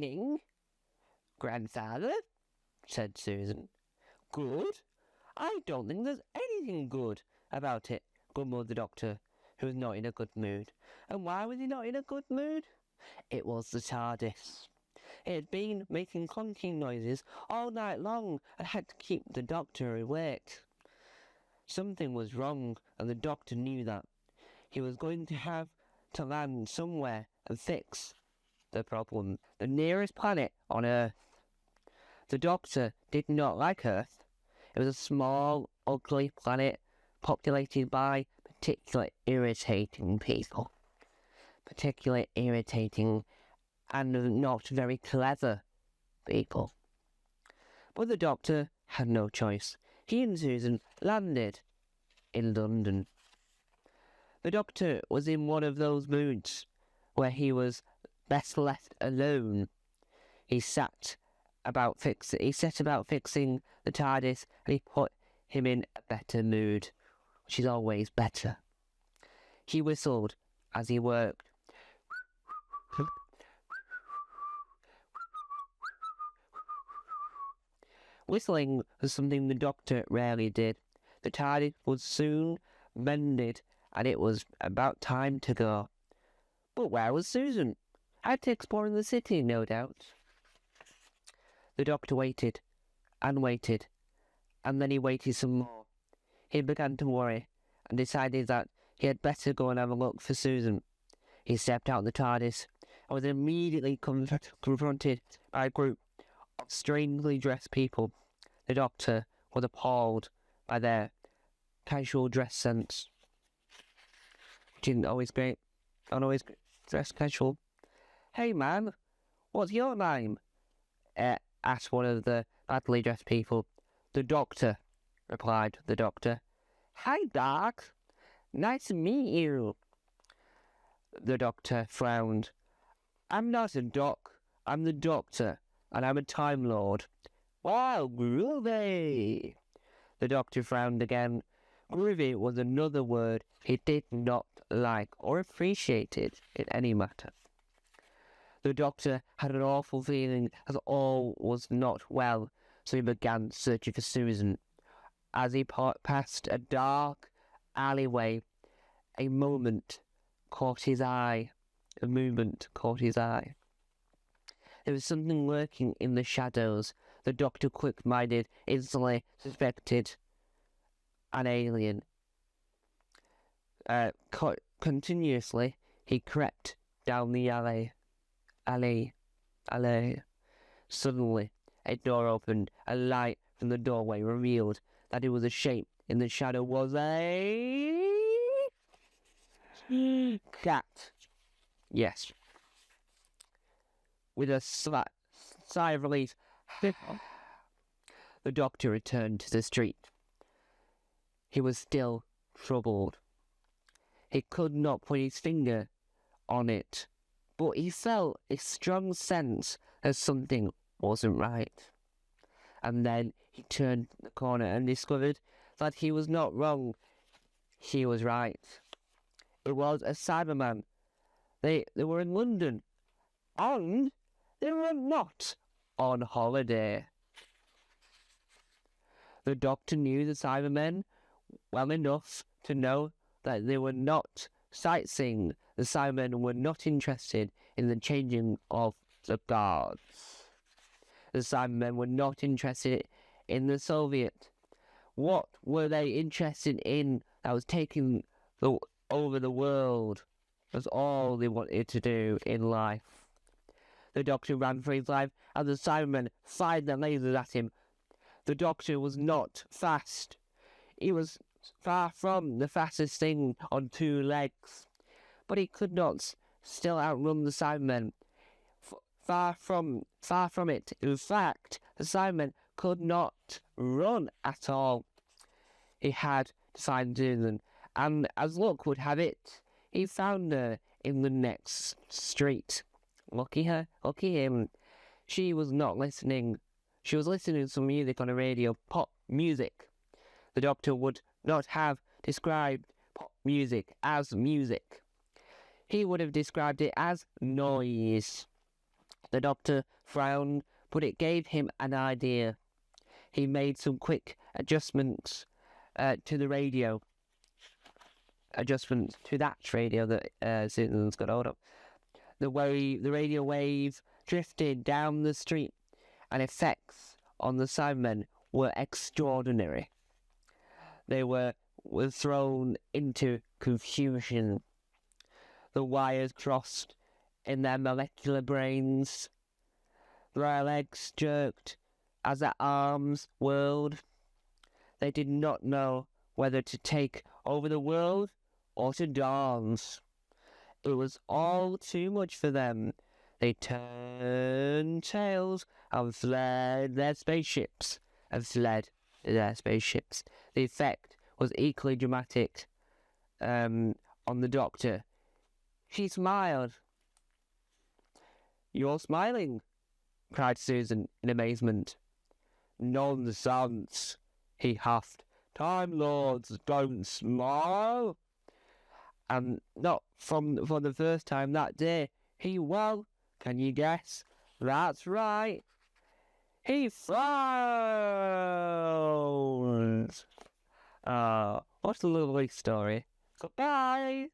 morning, grandfather, said Susan. Good? I don't think there's anything good about it, grumbled the doctor, who was not in a good mood. And why was he not in a good mood? It was the TARDIS. It had been making clunking noises all night long and had to keep the doctor awake. Something was wrong, and the doctor knew that. He was going to have to land somewhere and fix the problem. The nearest planet on Earth. The doctor did not like Earth. It was a small, ugly planet populated by particularly irritating people. Particularly irritating and not very clever people. But the doctor had no choice. He and Susan landed in London. The doctor was in one of those moods where he was best left alone. He set about fixing the TARDIS, and he put him in a better mood, which is always better. He whistled as he worked. Whistling was something the doctor rarely did. The TARDIS was soon mended, and it was about time to go. But where was Susan? Out exploring the city, no doubt. The doctor waited, and waited, and then he waited some more. He began to worry, and decided that he had better go and have a look for Susan. He stepped out of the TARDIS, and was immediately confronted by a group of strangely dressed people. The doctor was appalled by their casual dress sense. Didn't always great, not always dressed casual. Hey man, what's your name? Asked one of the badly dressed people. The doctor, replied the doctor. Hi, Doc. Nice to meet you. The doctor frowned. I'm not a doc. I'm the doctor, and I'm a Time Lord. Wow, groovy. The doctor frowned again. Groovy was another word he did not like or appreciated in any matter. The doctor had an awful feeling as all was not well, so he began searching for Susan. As he passed a dark alleyway, a movement caught his eye. There was something lurking in the shadows. The doctor, quick-minded, instantly suspected an alien. Continuously, he crept down the alley. Suddenly, a door opened. A light from the doorway revealed that it was a shape in the shadow was a cat. Yes. With a sigh of relief, the doctor returned to the street. He was still troubled. He could not put his finger on it, but he felt a strong sense that something wasn't right. And then he turned the corner and discovered that he was not wrong. He was right. It was a Cyberman. They were in London, and they were not on holiday. The doctor knew the Cybermen well enough to know that they were not sightseeing. The Cybermen were not interested in the changing of the guards. The Cybermen were not interested in the Soviet. What were they interested in that was taking over the world? That's all they wanted to do in life. The doctor ran for his life, and the Cybermen fired their lasers at him. The doctor was not fast. He was far from the fastest thing on two legs, but he could not still outrun the Cybermen. Far from it. In fact, the Cybermen could not run at all. He had to find Susan, and as luck would have it, he found her in the next street. Lucky her, lucky him. She was not listening. She was listening to some music on the radio, pop music. The doctor would not have described pop music as music. He would have described it as noise. The doctor frowned, but it gave him an idea. He made some quick adjustments to the radio. Adjustments to that radio that Susan's got hold of. The radio wave drifted down the street, and effects on the Cybermen were extraordinary. They were thrown into confusion. The wires crossed in their molecular brains. Their legs jerked as their arms whirled. They did not know whether to take over the world or to dance. It was all too much for them. They turned tails and fled their spaceships. The effect was equally dramatic on the doctor. She smiled. "You're smiling," cried Susan in amazement. "Nonsense," he huffed. "Time Lords don't smile." And not for the first time that day, can you guess? That's right. He frowned. What a lovely story. Goodbye.